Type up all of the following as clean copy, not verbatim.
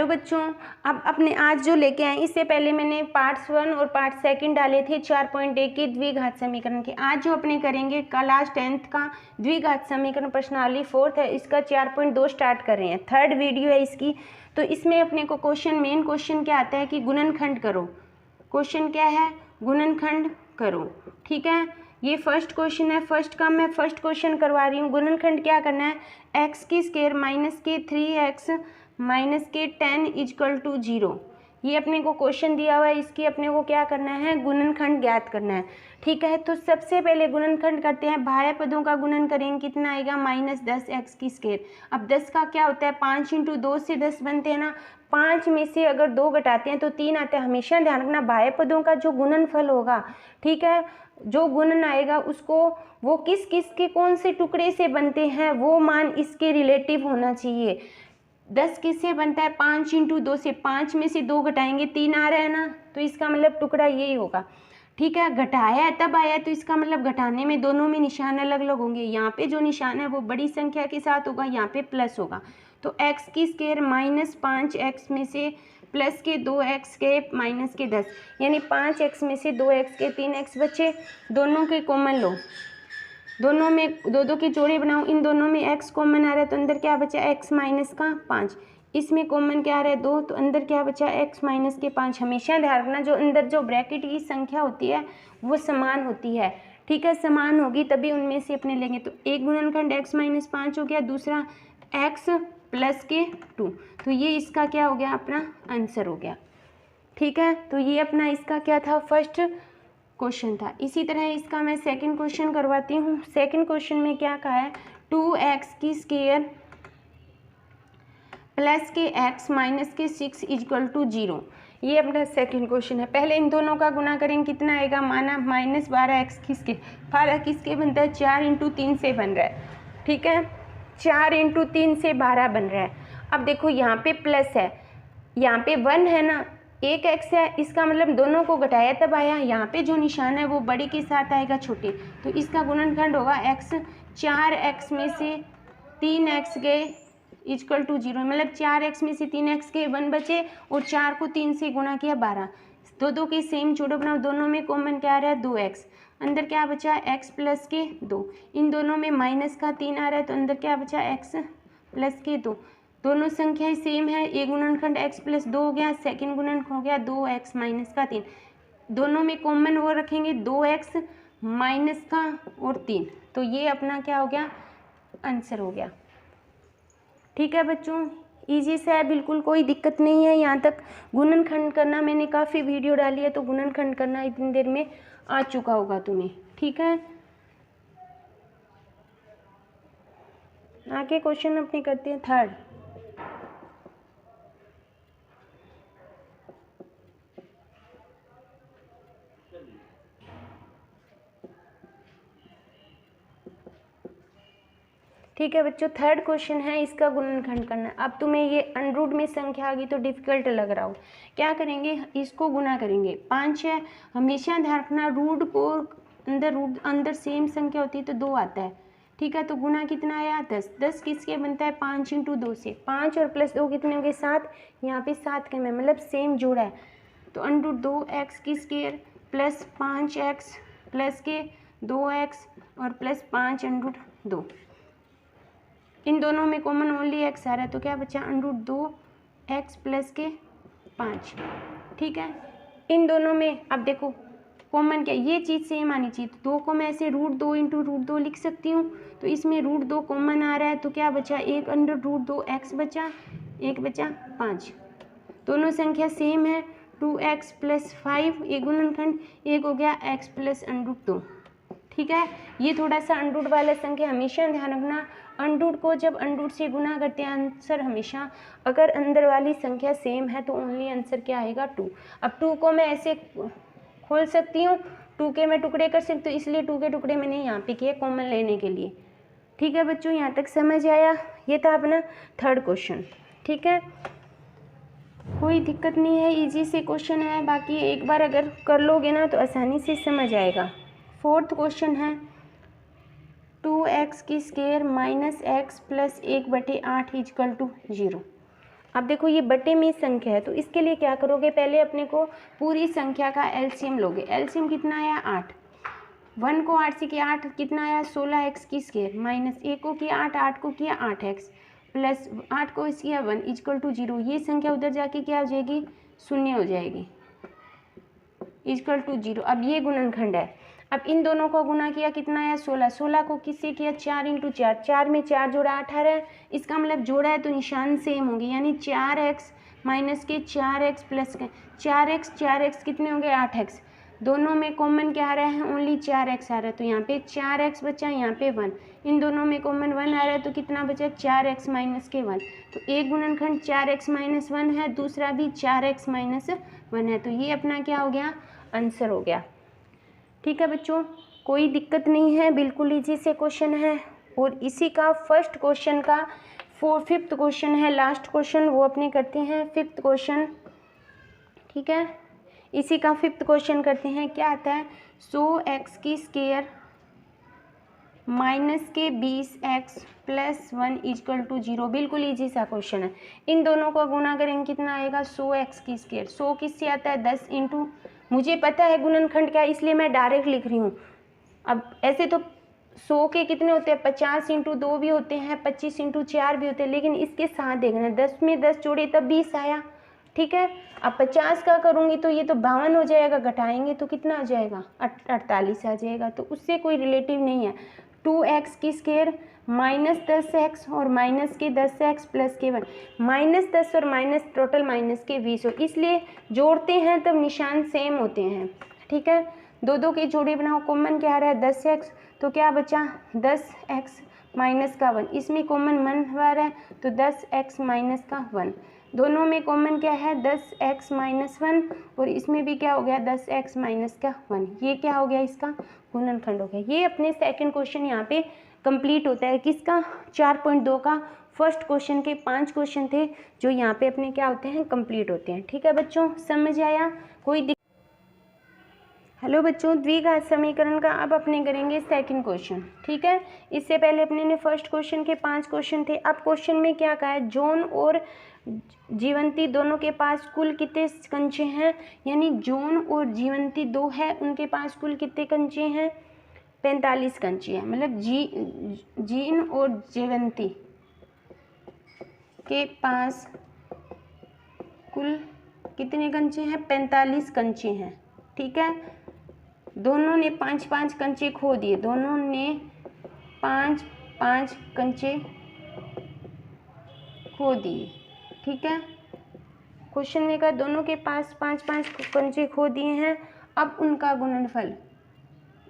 Hello बच्चों, अब अपने आज जो लेके आए, इससे पहले मैंने पार्ट्स 1 और पार्ट 2 डाले थे 4.1 के द्विघात समीकरण के। आज जो अपने करेंगे क्लास 10th का द्विघात समीकरण प्रश्नावली 4th है, इसका 4.2 स्टार्ट कर रहे हैं, 3rd वीडियो है इसकी। तो इसमें अपने को मेन क्वेश्चन क्या आता है कि गुणनखंड करो। क्वेश्चन क्या है? गुणनखंड करो। ठीक है, ये फर्स्ट क्वेश्चन है। फर्स्ट का मैं फर्स्ट क्वेश्चन करवा रही हूँ। गुणनखंड क्या करना है? एक्स की स्क्वायर माइनस के 3x माइनस के 10 इजकल टू 0। ये अपने को क्वेश्चन दिया हुआ है, इसकी अपने को क्या करना है? गुणनखंड ज्ञात करना है। ठीक है, तो सबसे पहले गुणनखंड करते हैं। बाह्य पदों का गुणन करेंगे, कितना आएगा? माइनस 10x की स्क्वायर। अब 10 का क्या होता है? 5 इंटू 2 से 10 बनते हैं ना। 5 में से अगर 2 घटाते हैं तो 3 आता है। हमेशा ध्यान रखना, बाह्य पदों का जो गुणनफल होगा, ठीक है, जो गुणन आएगा उसको वो किस किस के कौन से टुकड़े से बनते हैं वो मान इसके रिलेटिव होना चाहिए। 10 किससे बनता है? 5 इंटू 2 से। 5 में से 2 घटाएंगे, 3 आ रहा है ना, तो इसका मतलब टुकड़ा यही होगा। ठीक है, घटाया है तब आया है, तो इसका मतलब घटाने में दोनों में निशान अलग अलग होंगे। यहाँ पे जो निशान है वो बड़ी संख्या के साथ होगा, यहाँ पे प्लस होगा। तो x की स्क्वायर माइनस 5x में से प्लस के 2x के माइनस के 10, यानी 5x में से 2x के 3x बचे। दोनों के कॉमन लो, दोनों में दो दो के जोड़े बनाओ। इन दोनों में x कॉमन आ रहा है तो अंदर क्या बचा? x माइनस का 5। इसमें कॉमन क्या आ रहा है? 2, तो अंदर क्या बचा? x माइनस के 5। हमेशा ध्यान रखना, जो अंदर जो ब्रैकेट की संख्या होती है वो समान होती है। ठीक है, समान होगी तभी उनमें से अपने लेंगे। तो एक गुणनखंड x माइनस 5 हो गया, दूसरा x प्लस के 2। तो ये इसका क्या हो गया? अपना आंसर हो गया। ठीक है, तो ये अपना इसका क्या था? फर्स्ट क्वेश्चन था। इसी तरह इसका मैं सेकंड क्वेश्चन करवाती हूँ। सेकंड क्वेश्चन में क्या कहा है? 2x की स्क्वायर प्लस के x माइनस के 6 इजक्वल टू 0। ये अपना सेकंड क्वेश्चन है। पहले इन दोनों का गुना करेंगे, कितना आएगा? माना माइनस 12x किसके 12 किसके बनता है? 4 इंटू 3 से बन रहा है। ठीक है, 4 इंटू 3 से 12 बन रहा है। अब देखो यहाँ पे प्लस है, यहाँ पे 1 है ना, एक x है, इसका मतलब दोनों को घटाया तब आया। यहाँ पे जो निशान है वो बड़ी के साथ आएगा छोटे, तो इसका गुणनखंड होगा x। 4x में से 3x गए इजकल टू 0, मतलब 4x में से 3x के 1 बचे और 4 को 3 से गुणा किया 12। दो दो के सेम जोड़ो बनाओ, दोनों में कॉमन क्या आ रहा है? 2x। अंदर क्या बचा? x प्लस के 2। इन दोनों में माइनस का 3 आ रहा है तो अंदर क्या बचा? x प्लस के 2। दोनों संख्याएं सेम है। एक गुणनखंड x प्लस 2 हो गया, सेकंड गुणनखंड हो गया 2x माइनस का 3। दोनों में कॉमन वो रखेंगे 2x माइनस का और 3। तो ये अपना क्या हो गया? आंसर हो गया। ठीक है बच्चों, इजी से है, बिल्कुल कोई दिक्कत नहीं है। यहाँ तक गुणनखंड करना मैंने काफ़ी वीडियो डाली है, तो गुणनखंड करना इतनी देर में आ चुका होगा तुम्हें। ठीक है, आगे क्वेश्चन अपने करते हैं थर्ड। ठीक है बच्चों, थर्ड क्वेश्चन है, इसका गुणनखंड करना है। अब तुम्हें ये अंडरूट में संख्या आ गई तो डिफिकल्ट लग रहा हो, क्या करेंगे? इसको गुना करेंगे। 5 है, हमेशा ध्यान रखना रूट को अंदर सेम संख्या होती है तो 2 आता है। ठीक है, तो गुना कितना आया? 10। 10 किसके बनता है? 5 इंटू 2 से। 5 और प्लस 2 कितने हो गए? 7। यहाँ पे 7 के में मतलब सेम जोड़ा है, तो अंडरूट 2x की स्क्वायर प्लस 5x प्लस के 2x और प्लस 5 अंडरूट 2। इन दोनों में कॉमन ओनली x आ रहा है तो क्या बचा? अंडरूट 2x प्लस के 5। ठीक है, इन दोनों में अब देखो कॉमन क्या, ये चीज़ सेम आनी चाहिए। तो 2 को मैं ऐसे √2 इंटू √2 लिख सकती हूँ, तो इसमें √2 कॉमन आ रहा है तो क्या बचा? एक अंडर √2x बचा, एक बचा 5। दोनों संख्या सेम है। 2x प्लस 5 एक गुणनखंड, एक हो गया x प्लस अंडरूट 2। ठीक है, ये थोड़ा सा अंडरूट वाला संख्या हमेशा ध्यान रखना, अंडरूट को जब अंडरूट से गुना करते हैं आंसर हमेशा, अगर अंदर वाली संख्या सेम है तो ओनली आंसर क्या आएगा? 2। अब 2 को मैं ऐसे खोल सकती हूँ, 2 के मैं टुकड़े कर सकती हूँ, इसलिए 2 के टुकड़े मैंने यहाँ पे किए कॉमन लेने के लिए। ठीक है बच्चों, यहाँ तक समझ आया? ये था अपना थर्ड क्वेश्चन। ठीक है, कोई दिक्कत नहीं है, इजी से क्वेश्चन है, बाकी एक बार अगर कर लोगे ना तो आसानी से समझ आएगा। फोर्थ क्वेश्चन है 2x की square minus x plus 1/8 equal to 0। अब देखो ये बटे में संख्या है, तो इसके लिए क्या करोगे, पहले अपने को पूरी संख्या का एलसीएम लोगे। एलसीएम कितना आया 8, 1 को 8 से किया 8 कितना आया 16x की स्क्वायर, माइनस 1 को किया 8, 8 को किया 8x, प्लस 8 को किया 1 इक्वल टू 0। ये संख्या उधर जाके क्या हो जाएगी, शून्य हो जाएगी, इक्वल टू 0। अब ये गुणनखंड है। अब इन दोनों को गुना किया कितना आया 16, 16 को किससे किया 4 × 4, 4 में 4 जोड़ा 18, इसका मतलब जोड़ा है तो निशान सेम होंगे, यानी 4x माइनस के 4x प्लस के 4x, 4x कितने होंगे 8x, दोनों में कॉमन क्या आ रहा है, ओनली 4x आ रहा है, तो यहाँ पे 4x बचा, यहाँ पे 1, इन दोनों में कॉमन 1 आ रहा है, तो कितना बचा 4x माइनस के 1। तो एक गुणनखंड 4x माइनस 1 है, दूसरा भी 4x माइनस 1 है, तो ये अपना क्या हो गया, आंसर हो गया। ठीक है बच्चों, कोई दिक्कत नहीं है, बिल्कुल इजी से क्वेश्चन है। और इसी का फर्स्ट क्वेश्चन का फिफ्थ क्वेश्चन है, लास्ट क्वेश्चन, वो अपने करते हैं फिफ्थ क्वेश्चन। ठीक है, इसी का फिफ्थ क्वेश्चन करते हैं। क्या आता है, 100x की स्क्वायर माइनस के 20x प्लस 1 इक्वल टू 0। बिल्कुल इजी सा क्वेश्चन है। इन दोनों को गुना करेंगे कितना आएगा 100x की स्क्वायर, 100 किससे आता है 10 इंटू, मुझे पता है गुणनखंड क्या है इसलिए मैं डायरेक्ट लिख रही हूँ। अब ऐसे तो 100 के कितने होते हैं 50 × 2 भी होते हैं, 25 × 4 भी होते हैं, लेकिन इसके साथ देखना 10 में 10 जोड़े तब 20 आया। ठीक है, अब 50 का करूँगी तो ये तो 52 हो जाएगा, घटाएंगे तो कितना आ जाएगा 48 आ जाएगा, तो उससे कोई रिलेटिव नहीं है। 2x की स्क्वायर माइनस 10x और माइनस के 10x प्लस के 1, माइनस 10 और माइनस टोटल माइनस के 20 हो, इसलिए जोड़ते हैं तब निशान सेम होते हैं। ठीक है, दो दो के जोड़े बनाओ, कॉमन क्या आ रहा है 10x, तो क्या बचा 10x माइनस का 1, इसमें कॉमन 1 आ रहा है तो 10x माइनस का 1, दोनों में कॉमन क्या है 10x माइनस 1 और इसमें भी क्या हो गया 10x माइनस का 1, ये क्या हो गया इसका गुणनखंड हो गया। ये अपने सेकंड क्वेश्चन यहाँ पे कंप्लीट होता है, किसका 4.2 का। फर्स्ट क्वेश्चन के 5 क्वेश्चन थे जो यहाँ पे अपने क्या होते हैं कंप्लीट होते हैं। ठीक है बच्चों, समझ आया, कोई हेलो बच्चों, द्विघात समीकरण का अब अपने करेंगे सेकंड क्वेश्चन। ठीक है, इससे पहले अपने ने फर्स्ट क्वेश्चन के 5 क्वेश्चन थे। अब क्वेश्चन में क्या कहा है, जॉन और जीवंती दोनों के पास कुल कितने कंचे हैं, यानी जॉन और जीवंती दो है, उनके पास कुल कितने कंचे हैं 45 कंचे हैं। मतलब जीन और जीवंती के पास कुल कितने कंचे हैं 45 कंचे हैं। ठीक है, दोनों ने 5-5 कंचे खो दिए, दोनों ने 5-5 कंचे खो दिए। ठीक है, क्वेश्चन में कहा दोनों के पास 5-5 कंचे खो दिए हैं। अब उनका गुणनफल,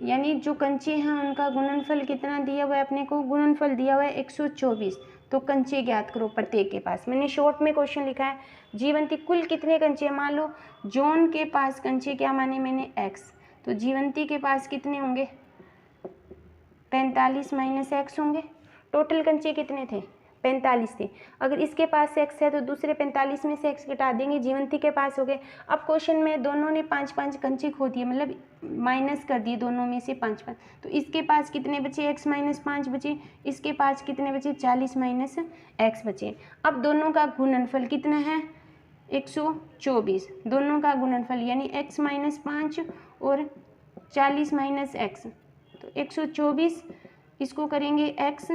यानी जो कंचे हैं उनका गुणनफल कितना दिया हुआ है अपने को, गुणनफल दिया हुआ है 124, तो कंचे ज्ञात करो प्रत्येक के पास। मैंने शॉर्ट में क्वेश्चन लिखा है, जीवंती कुल कितने कंचे, मान लो जॉन के पास कंचे क्या माने मैंने x, तो जीवंती के पास कितने होंगे 45 माइनस x होंगे। टोटल कंचे कितने थे 45 थे, अगर इसके पास x है तो दूसरे 45 में से x घटा देंगे, जीवंती के पास हो गए। अब क्वेश्चन में दोनों ने 5-5 कंचे खो दिए, मतलब माइनस कर दिए दोनों में से 5-5, तो इसके पास कितने बचे x माइनस 5 बचे, इसके पास कितने बचे 40 माइनस x बचे। अब दोनों का गुणनफल कितना है 124, दोनों का गुणनफल यानी x माइनस 5 और 40 माइनस x, तो 124, इसको करेंगे x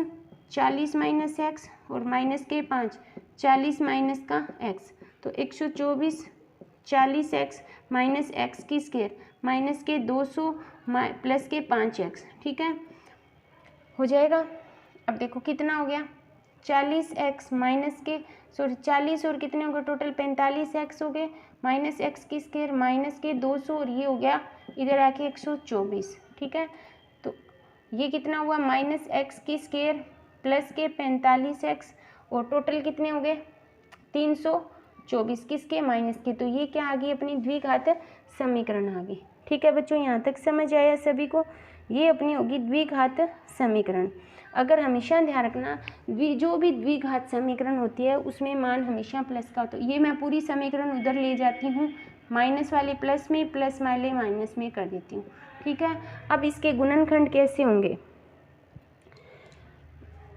40 माइनस x और माइनस के 5 40 माइनस का x, तो 124 40x माइनस x की स्क्वायर माइनस के 200 प्लस के 5x। ठीक है, हो जाएगा। अब देखो कितना हो गया 40x माइनस के 40 और कितने हो गए टोटल 45x हो गए, माइनस x की स्क्वायर माइनस के 200 और ये हो गया इधर आके 124। ठीक है, तो ये कितना हुआ माइनस x की स्क्वायर प्लस के 45x और टोटल कितने हो गए 324, किसके माइनस के, तो ये क्या आ गई अपनी द्विघात समीकरण आ गई। ठीक है बच्चों, यहाँ तक समझ आया सभी को, ये अपनी होगी द्विघात समीकरण। अगर हमेशा ध्यान रखना जो भी द्विघात समीकरण होती है उसमें मान हमेशा प्लस का होता है। ये मैं पूरी समीकरण उधर ले जाती हूँ, माइनस वाले प्लस में, प्लस वाले माइनस में कर देती हूँ। ठीक है, अब इसके गुणनखंड कैसे होंगे,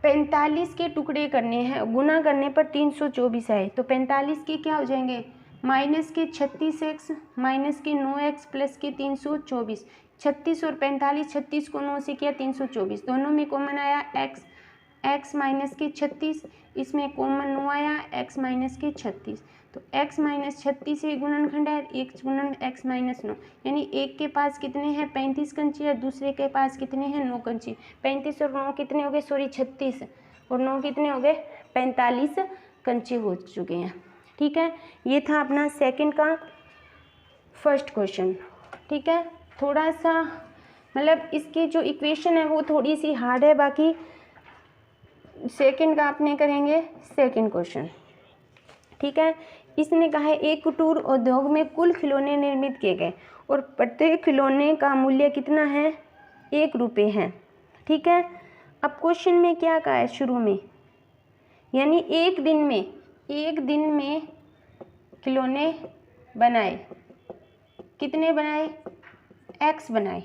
45 के टुकड़े करने हैं, गुना करने पर 324 आए, तो 45 के क्या हो जाएंगे, माइनस के 36x माइनस के 9x प्लस के 324। 36 और 45, 36 को 9 से किया 324, दोनों में कॉमन आया x माइनस के 36, इसमें कॉमन 9 आया x माइनस के 36, तो x माइनस 36 से गुणनखंड है, एक गुणन x माइनस 9, यानी एक के पास कितने हैं 35 कंचे और दूसरे के पास कितने हैं 9 कंचे। 35 और 9 कितने हो गए, सॉरी 36 और 9 कितने हो गए, 45 कंचे हो चुके हैं। ठीक है, ये था अपना सेकंड का फर्स्ट क्वेश्चन। ठीक है, थोड़ा सा मतलब इसकी जो इक्वेशन है वो थोड़ी सी हार्ड है, बाकी सेकंड का आपने करेंगे सेकंड क्वेश्चन। ठीक है, इसने कहा है एक कुटीर उद्योग में कुल खिलौने निर्मित किए गए और प्रत्येक खिलौने का मूल्य कितना है, 1 रुपये है। ठीक है, अब क्वेश्चन में क्या कहा है शुरू में, यानी एक दिन में खिलौने बनाए, कितने बनाए, x बनाए।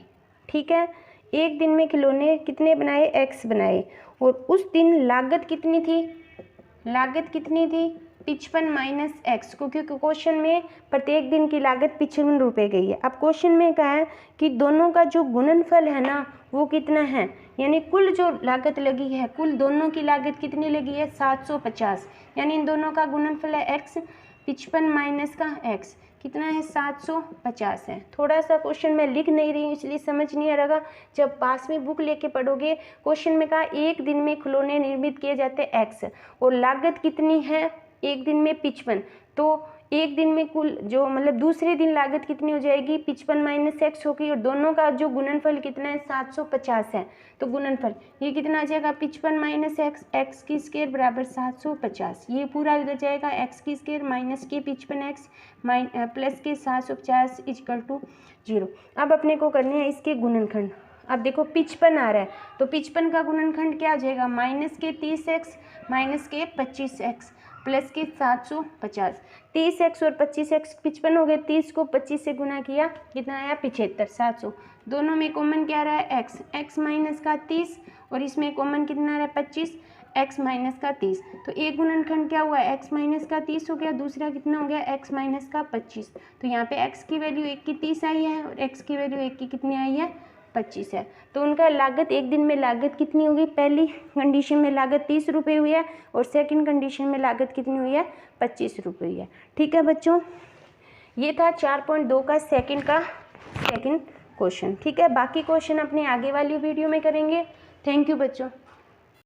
ठीक है, एक दिन में खिलौने कितने बनाए, x बनाए, और उस दिन लागत कितनी थी, 55 माइनस x, क्योंकि क्वेश्चन में प्रत्येक दिन की लागत 55 रुपये गई है। अब क्वेश्चन में कहा है कि दोनों का जो गुणनफल है ना वो कितना है, यानी कुल जो लागत लगी है, कुल दोनों की लागत कितनी लगी है 750, यानी इन दोनों का गुणनफल है x, 55 माइनस का x कितना है 750 है। थोड़ा सा क्वेश्चन में लिख नहीं रही हूँ इसलिए समझ नहीं आ रहा, जब पास में बुक लेके पढ़ोगे क्वेश्चन में कहा एक दिन में खिलौने निर्मित किए जाते x और लागत कितनी है एक दिन में 55, तो एक दिन में कुल जो मतलब दूसरे दिन लागत कितनी हो जाएगी 55 माइनस x होगी, और दोनों का जो गुणनफल कितना है 750 है, तो गुणनफल ये कितना आ जाएगा 55 माइनस x की स्क्वायर बराबर 750, ये पूरा इधर जाएगा x की स्क्वायर माइनस के 55x प्लस के 750 इक्वल टू 0। अब अपने को करने हैं इसके गुणनखंड। अब देखो 55 आ रहा है, तो 55 का गुणनखंड क्या आ जाएगा, माइनस के 30x माइनस के 25x प्लस के 750। 30x और 25x 55 हो गए, 30 को 25 से गुना किया कितना आया 75, 700। दोनों में कॉमन क्या रहा है x माइनस का 30 और इसमें कॉमन कितना रहा है 25, x माइनस का 30, तो एक गुणनखंड क्या हुआ x माइनस का 30 हो गया, दूसरा कितना हो गया x माइनस का 25, तो यहाँ पे x की वैल्यू 1 की 30 आई है और x की वैल्यू 1 की कितनी आई है 25 है। तो उनका लागत एक दिन में लागत कितनी होगी, पहली कंडीशन में लागत 30 रुपये हुई है और सेकंड कंडीशन में लागत कितनी हुई है 25 रुपये हुई है। ठीक है बच्चों, ये था 4.2 का सेकंड क्वेश्चन। ठीक है, बाकी क्वेश्चन अपने आगे वाली वीडियो में करेंगे। थैंक यू बच्चों।